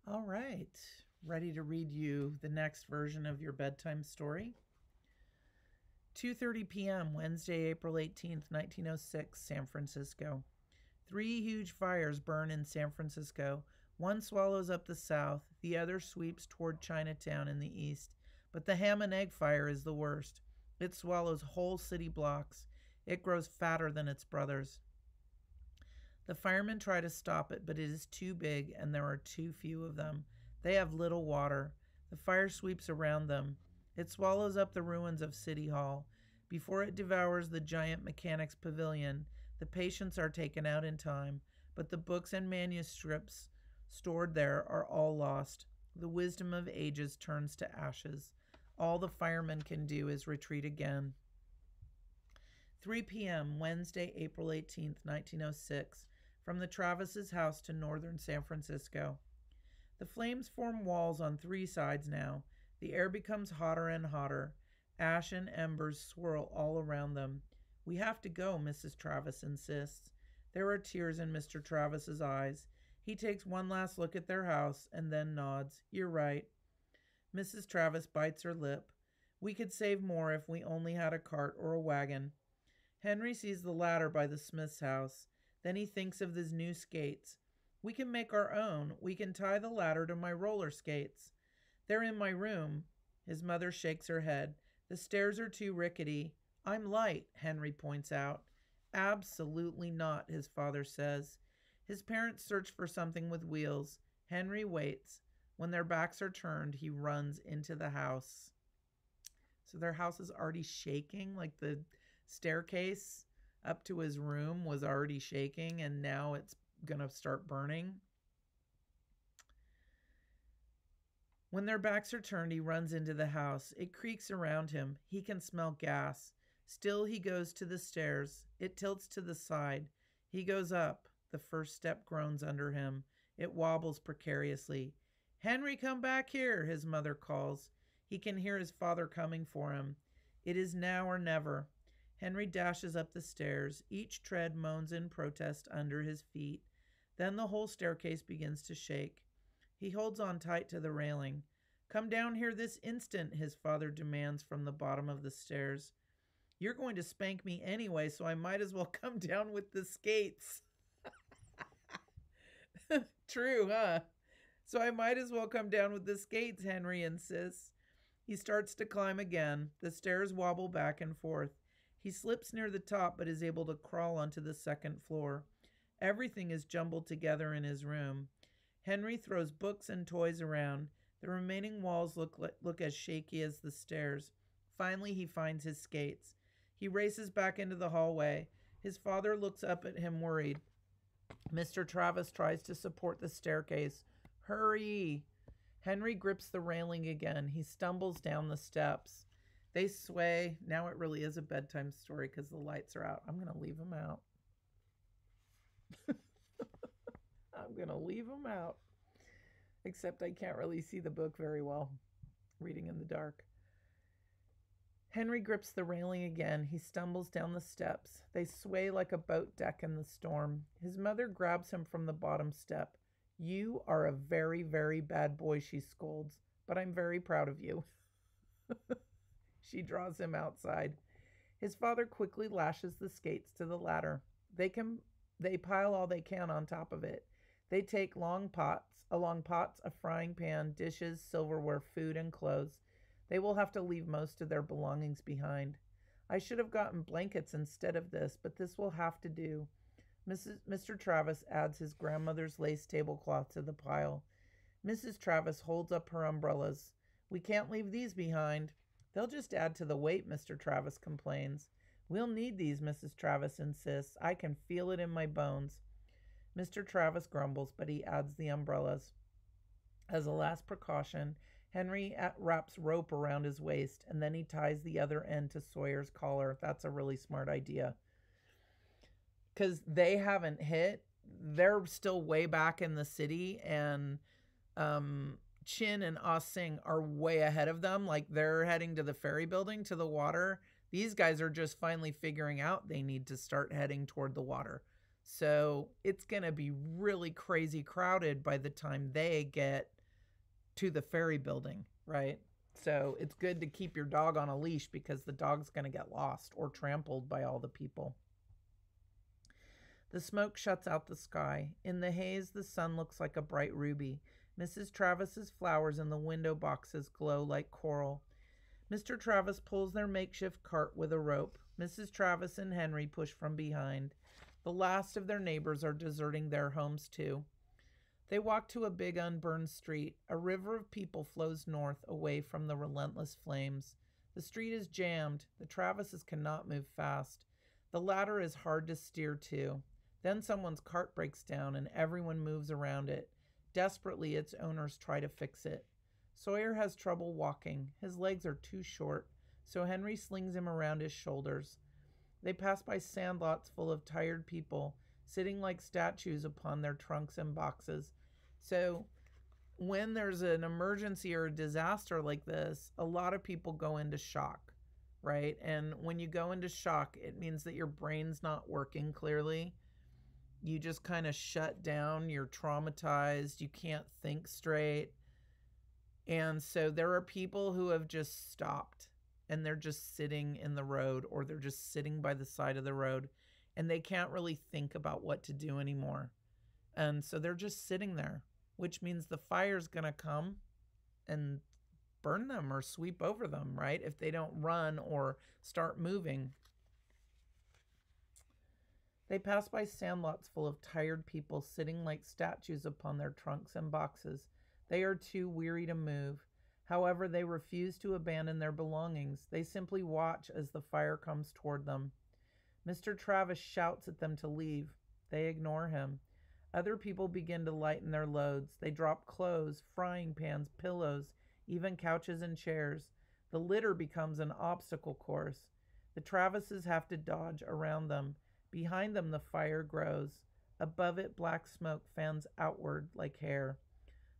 All right. Ready to read you the next version of your bedtime story? 2:30 p.m. Wednesday, April 18th, 1906, San Francisco. Three huge fires burn in San Francisco. One swallows up the south, the other sweeps toward Chinatown in the east. But the ham and egg fire is the worst. It swallows whole city blocks. It grows fatter than its brothers. The firemen try to stop it, but it is too big and there are too few of them. They have little water. The fire sweeps around them. It swallows up the ruins of City Hall. Before it devours the giant mechanics pavilion, the patients are taken out in time, but the books and manuscripts stored there are all lost. The wisdom of ages turns to ashes. All the firemen can do is retreat again. 3 p.m., Wednesday, April 18th, 1906, from the Travis's house to northern San Francisco. The flames form walls on three sides now. The air becomes hotter and hotter. Ash and embers swirl all around them. We have to go, Mrs. Travis insists. There are tears in Mr. Travis's eyes. He takes one last look at their house and then nods. You're right. Mrs. Travis bites her lip. We could save more if we only had a cart or a wagon. Henry sees the ladder by the smith's house. Then he thinks of his new skates. We can make our own. We can tie the ladder to my roller skates. They're in my room. His mother shakes her head. The stairs are too rickety. I'm light, Henry points out. Absolutely not, his father says. His parents search for something with wheels. Henry waits. When their backs are turned, he runs into the house. So their house is already shaking, like the staircase up to his room was already shaking, and now it's going to start burning. When their backs are turned, he runs into the house. It creaks around him. He can smell gas. Still, he goes to the stairs. It tilts to the side. He goes up. The first step groans under him. It wobbles precariously. Henry, come back here, his mother calls. He can hear his father coming for him. It is now or never. Henry dashes up the stairs. Each tread moans in protest under his feet. Then the whole staircase begins to shake. He holds on tight to the railing. Come down here this instant, his father demands from the bottom of the stairs. You're going to spank me anyway, so I might as well come down with the skates. True, huh? So I might as well come down with the skates, Henry insists. He starts to climb again. The stairs wobble back and forth. He slips near the top but is able to crawl onto the second floor. Everything is jumbled together in his room. Henry throws books and toys around. The remaining walls look as shaky as the stairs. Finally, he finds his skates. He races back into the hallway. His father looks up at him worried. Mr. Travis tries to support the staircase. Hurry! Henry grips the railing again. He stumbles down the steps. They sway. Now it really is a bedtime story because the lights are out. I'm going to leave them out. I'm going to leave them out. Except I can't really see the book very well, reading in the dark. Henry grips the railing again. He stumbles down the steps. They sway like a boat deck in the storm. His mother grabs him from the bottom step. You are a very, very bad boy, she scolds, but I'm very proud of you. She draws him outside. His father quickly lashes the skates to the ladder. They pile all they can on top of it. They take long pots, a frying pan, dishes, silverware, food, and clothes. They will have to leave most of their belongings behind. I should have gotten blankets instead of this, but this will have to do. Mr. Travis adds his grandmother's lace tablecloth to the pile. Mrs. Travis holds up her umbrellas. We can't leave these behind. They'll just add to the weight, Mr. Travis complains. We'll need these, Mrs. Travis insists. I can feel it in my bones. Mr. Travis grumbles, but he adds the umbrellas. As a last precaution, Henry wraps rope around his waist, and then he ties the other end to Sawyer's collar. That's a really smart idea. Because they haven't hit. They're still way back in the city, and Chin and Ah Sing are way ahead of them. Like, they're heading to the ferry building, to the water. These guys are just finally figuring out they need to start heading toward the water. So it's going to be really crazy crowded by the time they get to the ferry building, right? So it's good to keep your dog on a leash because the dog's going to get lost or trampled by all the people. The smoke shuts out the sky. In the haze, the sun looks like a bright ruby. Mrs. Travis's flowers in the window boxes glow like coral. Mr. Travis pulls their makeshift cart with a rope. Mrs. Travis and Henry push from behind. The last of their neighbors are deserting their homes too. They walk to a big unburned street. A river of people flows north, away from the relentless flames. The street is jammed. The Travises cannot move fast. The ladder is hard to steer too. Then someone's cart breaks down and everyone moves around it. Desperately, its owners try to fix it. Sawyer has trouble walking. His legs are too short, so Henry slings him around his shoulders. They pass by sandlots full of tired people, sitting like statues upon their trunks and boxes. So when there's an emergency or a disaster like this, a lot of people go into shock, right? And when you go into shock, it means that your brain's not working clearly. You just kind of shut down. You're traumatized. You can't think straight. And so there are people who have just stopped and they're just sitting in the road, or they're just sitting by the side of the road, and they can't really think about what to do anymore. And so they're just sitting there, which means the fire's going to come and burn them or sweep over them, right? If they don't run or start moving. They pass by sandlots full of tired people sitting like statues upon their trunks and boxes. They are too weary to move. However, they refuse to abandon their belongings. They simply watch as the fire comes toward them. Mr. Travis shouts at them to leave. They ignore him. Other people begin to lighten their loads. They drop clothes, frying pans, pillows, even couches and chairs. The litter becomes an obstacle course. The Travises have to dodge around them. Behind them, the fire grows. Above it, black smoke fans outward like hair.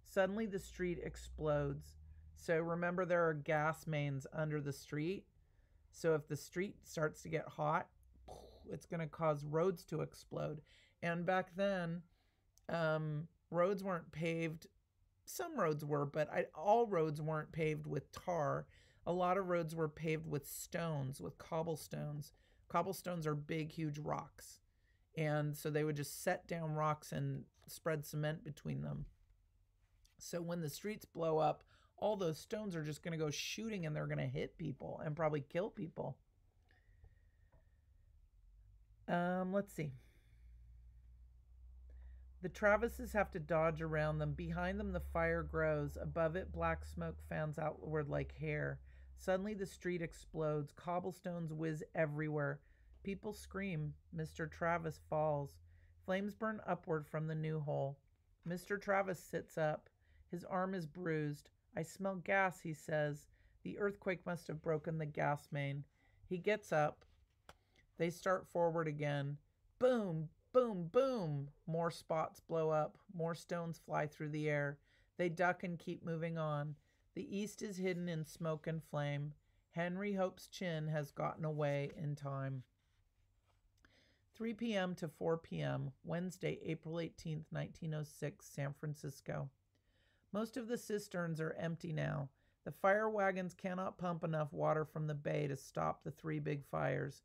Suddenly, the street explodes. So remember, there are gas mains under the street. So if the street starts to get hot, it's going to cause roads to explode. And back then, roads weren't paved. Some roads were, but all roads weren't paved with tar. A lot of roads were paved with stones, with cobblestones. Cobblestones are big, huge rocks. And so they would just set down rocks and spread cement between them. So when the streets blow up, all those stones are just going to go shooting, and they're going to hit people and probably kill people. Let's see. The Travises have to dodge around them. Behind them, the fire grows. Above it, black smoke fans outward like hair. Suddenly, the street explodes. Cobblestones whiz everywhere. People scream. Mr. Travis falls. Flames burn upward from the new hole. Mr. Travis sits up. His arm is bruised. I smell gas, he says. The earthquake must have broken the gas main. He gets up. They start forward again. Boom, boom, boom. More spots blow up. More stones fly through the air. They duck and keep moving on. The east is hidden in smoke and flame. Henry Hope's chin has gotten away in time. 3 p.m. to 4 p.m., Wednesday, April 18th, 1906, San Francisco. Most of the cisterns are empty now. The fire wagons cannot pump enough water from the bay to stop the 3 big fires.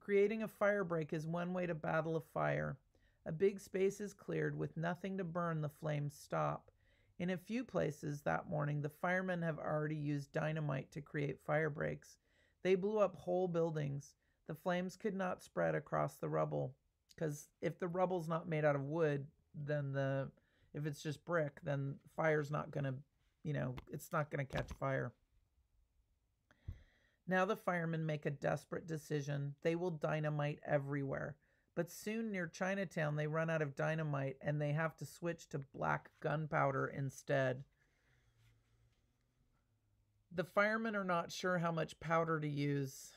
Creating a fire break is one way to battle a fire. A big space is cleared. With nothing to burn, the flames stop. In a few places that morning, the firemen have already used dynamite to create fire breaks. They blew up whole buildings. The flames could not spread across the rubble, because if the rubble's not made out of wood, then if it's just brick, then fire's not going to, it's not going to catch fire. Now the firemen make a desperate decision. They will dynamite everywhere. But soon near Chinatown, they run out of dynamite and they have to switch to black gunpowder instead. The firemen are not sure how much powder to use.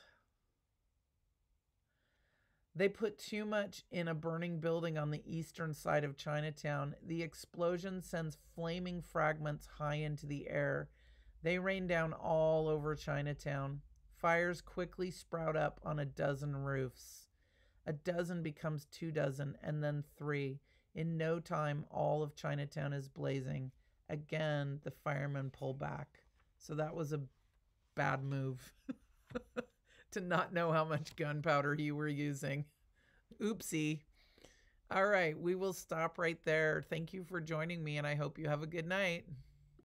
They put too much in a burning building on the eastern side of Chinatown. The explosion sends flaming fragments high into the air. They rain down all over Chinatown. Fires quickly sprout up on a dozen roofs. A dozen becomes 2 dozen, and then 3. In no time, all of Chinatown is blazing. Again, the firemen pull back. So that was a bad move to not know how much gunpowder you were using. Oopsie. All right, we will stop right there. Thank you for joining me, and I hope you have a good night.